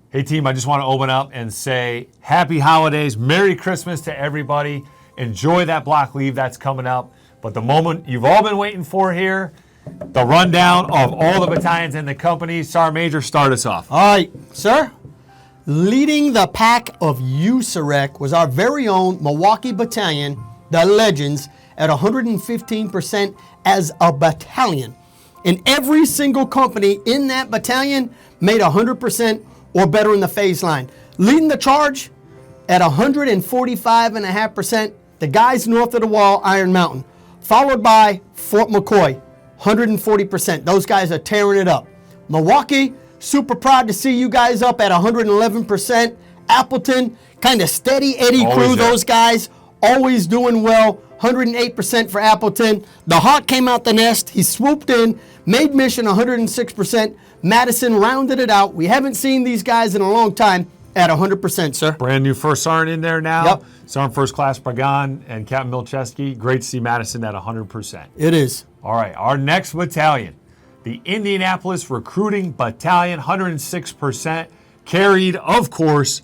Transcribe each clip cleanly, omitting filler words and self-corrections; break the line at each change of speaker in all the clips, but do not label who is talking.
Hey, team, I just want to open up and say happy holidays, Merry Christmas to everybody. Enjoy that block leave that's coming up. But the moment you've all been waiting for here, the rundown of all the battalions in the company. Sergeant Major, start us off.
All right, sir. Leading the pack of USAREC was our very own Milwaukee Battalion, the Legends, at 115% as a battalion. And every single company in that battalion made 100% or better in the phase line. Leading the charge at 145.5%, the guys north of the wall, Iron Mountain, followed by Fort McCoy, 140%. Those guys are tearing it up. Milwaukee, super proud to see you guys up at 111%. Appleton, kind of steady Eddie crew, those guys always doing well. 108% for Appleton. The Hawk came out the nest. He swooped in, made mission 106%. Madison rounded it out. We haven't seen these guys in a long time at 100%, sir.
Brand new first sergeant in there now.
Yep.
Sergeant First Class Bragan and Captain Milcheski. Great to see Madison at 100%.
It is.
All right, our next battalion, the Indianapolis Recruiting Battalion, 106%, carried, of course,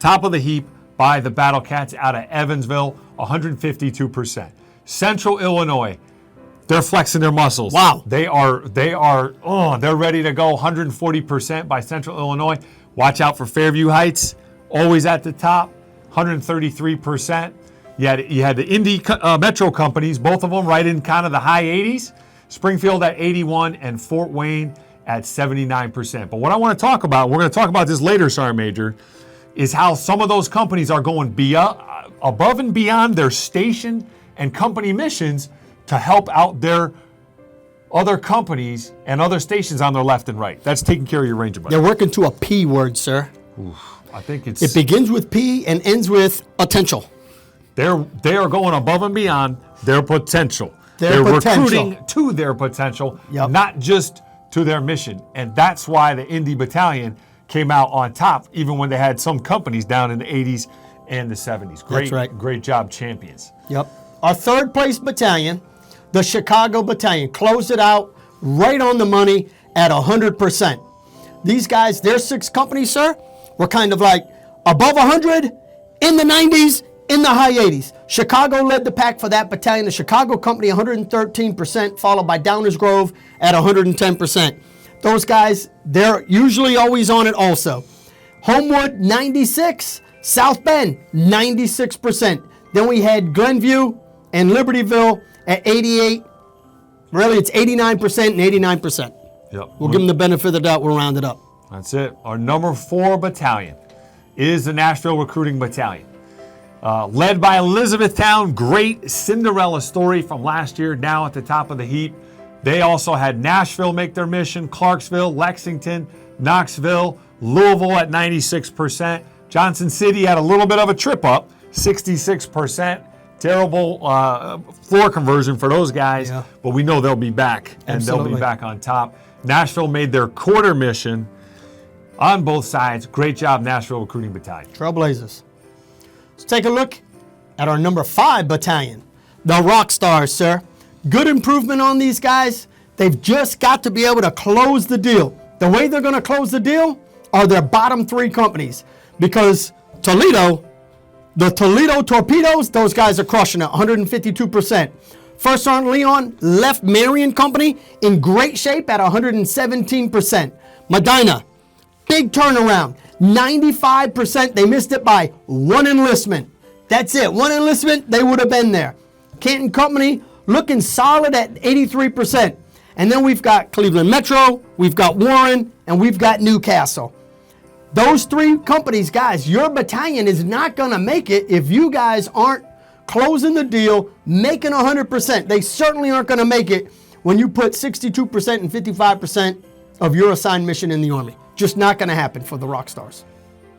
top of the heap by the Battle Cats out of Evansville, 152%. Central Illinois, they're flexing their muscles.
Wow.
They're ready to go, 140% by Central Illinois. Watch out for Fairview Heights, always at the top, 133%. You had the Indy Metro companies, both of them right in kind of the high 80s. Springfield at 81 and Fort Wayne at 79%. But what I want to talk about, we're going to talk about this later, Sergeant Major, is how some of those companies are going above and beyond their station and company missions to help out their other companies and other stations on their left and right. That's taking care of your Ranger buddy.
They're working to a P word, sir.
I think it's...
It begins with P and ends with potential.
They are going above and beyond their potential.
They're
recruiting to their potential, not just to their mission. And that's why the Indy Battalion came out on top, even when they had some companies down in the 80s and the 70s.
That's right.
Great job, champions.
Yep. Our third place battalion, the Chicago Battalion, closed it out right on the money at 100%. These guys, their 6 companies, sir, were kind of like above 100, in the 90s, in the high 80s. Chicago led the pack for that battalion. The Chicago company, 113%, followed by Downers Grove at 110%. Those guys, they're usually always on it also. Homewood, 96. South Bend, 96%. Then we had Glenview and Libertyville at 88. Really, it's 89% and 89%.
Yep.
We'll give them the benefit of the doubt. We'll round it up.
That's it. Our number 4 battalion is the Nashville Recruiting Battalion. Led by Elizabethtown, great Cinderella story from last year, now at the top of the heap. They also had Nashville make their mission, Clarksville, Lexington, Knoxville, Louisville at 96%. Johnson City had a little bit of a trip up, 66%. Terrible floor conversion for those guys, but we know they'll be back, and they'll be back on top. Nashville made their quarter mission on both sides. Great job, Nashville Recruiting Battalion.
Trailblazers. Let's take a look at our number 5 battalion, the Rock Stars, sir. Good improvement on these guys. They've just got to be able to close the deal. The way they're going to close the deal are their bottom 3 companies, because Toledo, the Toledo Torpedoes, those guys are crushing it, 152%. First Sergeant Leon left Marion Company in great shape at 117%. Medina, big turnaround, 95%. They missed it by 1 enlistment. That's it. 1 enlistment, they would have been there. Canton Company looking solid at 83%. And then we've got Cleveland Metro, we've got Warren, and we've got Newcastle. Those 3 companies, guys, your battalion is not going to make it if you guys aren't closing the deal, making 100%. They certainly aren't going to make it when you put 62% and 55% of your assigned mission in the Army. Just not going to happen for the Rock Stars.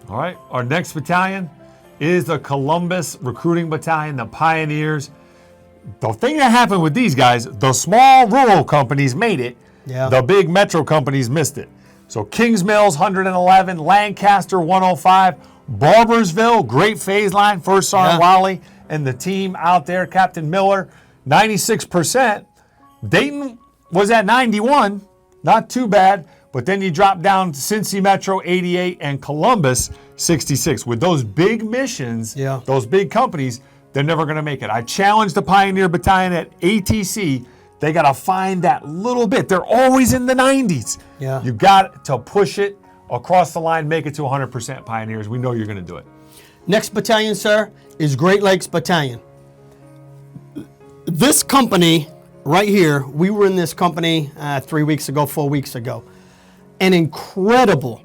All right, our next battalion is the Columbus Recruiting Battalion, the Pioneers. The thing that happened with these guys, the small rural companies made it.
Yeah.
The big metro companies missed it. So Kings Mills, 111, Lancaster, 105, Barbersville, great phase line, First Sergeant Wally and the team out there, Captain Miller, 96%. Dayton was at 91, not too bad. But then you drop down to Cincy Metro 88 and Columbus 66. With those big missions, those big companies, they're never going to make it. I challenged the Pioneer Battalion at ATC. They got to find that little bit. They're always in the 90s.
Yeah.
You got to push it across the line, make it to 100% Pioneers. We know you're going to do it.
Next battalion, sir, is Great Lakes Battalion. This company right here, we were in this company 3 weeks ago, 4 weeks ago. An incredible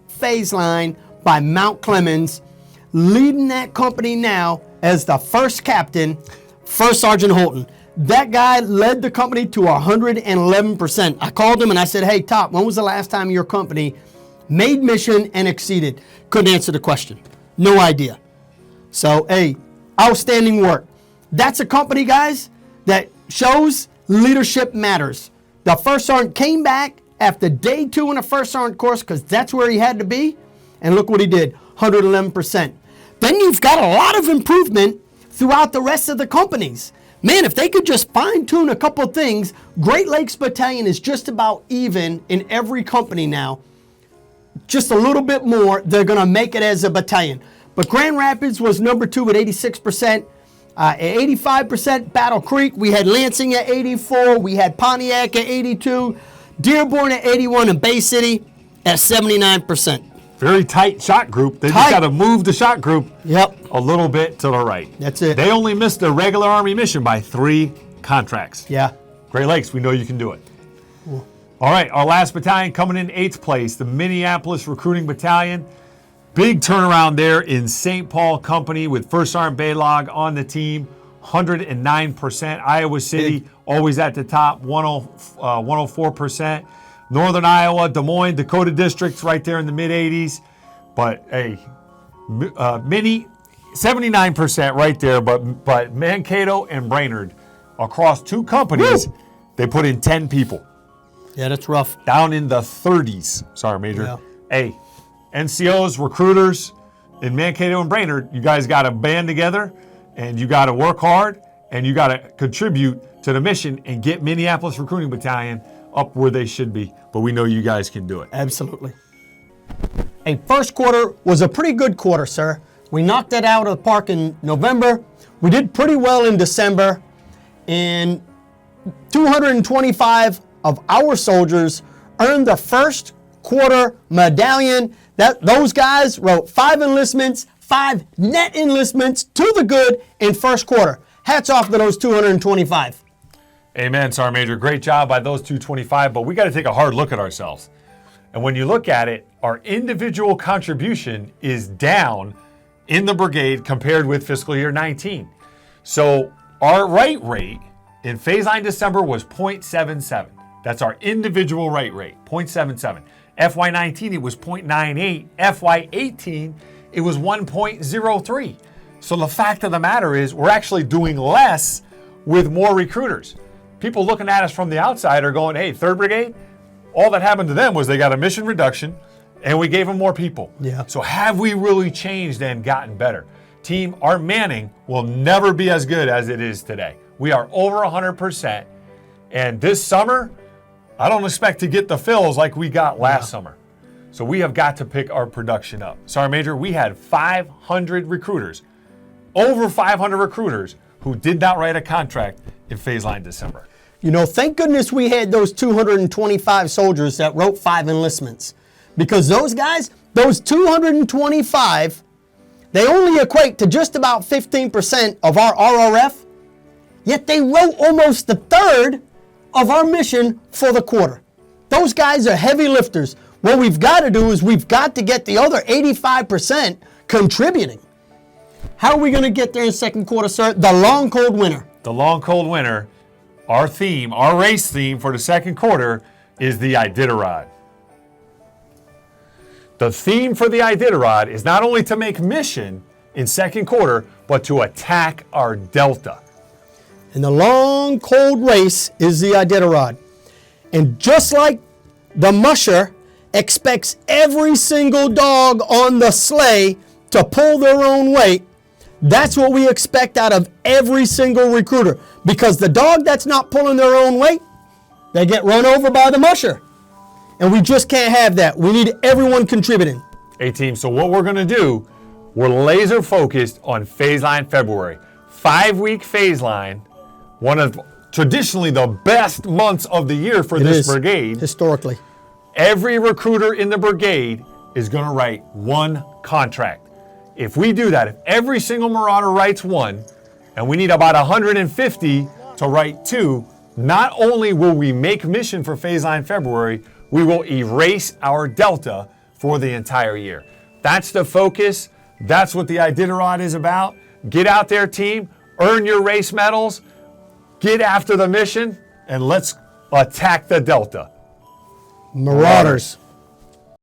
phase line by Mount Clemens, leading that company now as the first captain, First Sergeant Holton. That guy led the company to 111%. I called him and I said, hey, Top, when was the last time your company made mission and exceeded? Couldn't answer the question. No idea. So, hey, outstanding work. That's a company, guys, that shows leadership matters. The First Sergeant came back after day 2 in the First Sergeant course because that's where he had to be. And look what he did, 111%. Then you've got a lot of improvement throughout the rest of the companies. Man, if they could just fine-tune a couple of things, Great Lakes Battalion is just about even in every company now. Just a little bit more, they're going to make it as a battalion. But Grand Rapids was number 2 at 86%. At 85%, Battle Creek. We had Lansing at 84. We had Pontiac at 82. Dearborn at 81. And Bay City at 79%.
Very tight shot group. They just got to move the shot group a little bit to the right.
That's it.
They only missed the regular Army mission by 3 contracts.
Yeah.
Great Lakes, we know you can do it. Cool. All right, our last battalion coming in 8th place, the Minneapolis Recruiting Battalion. Big turnaround there in St. Paul Company with 1st Sergeant Baylog on the team, 109%. Iowa City, always at the top, 104%. Northern Iowa, Des Moines, Dakota Districts right there in the mid-80s. But, hey, Mini, 79% right there. But Mankato and Brainerd, across 2 companies, they put in 10 people.
Yeah, that's rough.
Down in the 30s. Sorry, Major.
Yeah.
Hey, NCOs, recruiters in Mankato and Brainerd, you guys got to band together, and you got to work hard, and you got to contribute to the mission and get Minneapolis Recruiting Battalion up where they should be. But we know you guys can do it.
Absolutely. Hey, first quarter was a pretty good quarter, sir. We knocked it out of the park in November. We did pretty well in December. And 225 of our soldiers earned the first quarter medallion. Those guys wrote 5 enlistments, 5 net enlistments to the good in first quarter. Hats off to those 225.
Amen, Sergeant Major. Great job by those 225, but we got to take a hard look at ourselves. And when you look at it, our individual contribution is down in the brigade compared with fiscal year 19. So our right rate in phase line December was 0.77. That's our individual right rate, 0.77. FY19, it was 0.98. FY18, it was 1.03. So the fact of the matter is we're actually doing less with more recruiters. People looking at us from the outside are going, hey, 3rd Brigade, all that happened to them was they got a mission reduction and we gave them more people.
Yeah.
So have we really changed and gotten better? Team, our manning will never be as good as it is today. We are over 100%. And this summer, I don't expect to get the fills like we got last summer. So we have got to pick our production up. Sergeant Major, we had 500 recruiters, over 500 recruiters who did not write a contract in phase line December.
You know, thank goodness we had those 225 soldiers that wrote 5 enlistments. Because those guys, those 225, they only equate to just about 15% of our RRF, yet they wrote almost the third of our mission for the quarter. Those guys are heavy lifters. What we've got to do is we've got to get the other 85% contributing. How are we going to get there in second quarter, sir? The long, cold winter.
The long, cold winter. Our theme, our race theme for the second quarter is the Iditarod. The theme for the Iditarod is not only to make mission in second quarter, but to attack our Delta.
And the long, cold race is the Iditarod. And just like the musher expects every single dog on the sleigh to pull their own weight, that's what we expect out of every single recruiter. Because the dog that's not pulling their own weight, they get run over by the musher. And we just can't have that. We need everyone contributing.
Hey team, so what we're gonna do, we're laser focused on phase line February. 5-week phase line, one of traditionally the best months of the year for this brigade.
Historically.
Every recruiter in the brigade is gonna write one contract. If we do that, if every single Marauder writes one, and we need about 150 to write two, not only will we make mission for phase line February, we will erase our delta for the entire year. That's the focus. That's what the Iditarod is about. Get out there, team. Earn your race medals. Get after the mission, and let's attack the delta.
Marauders.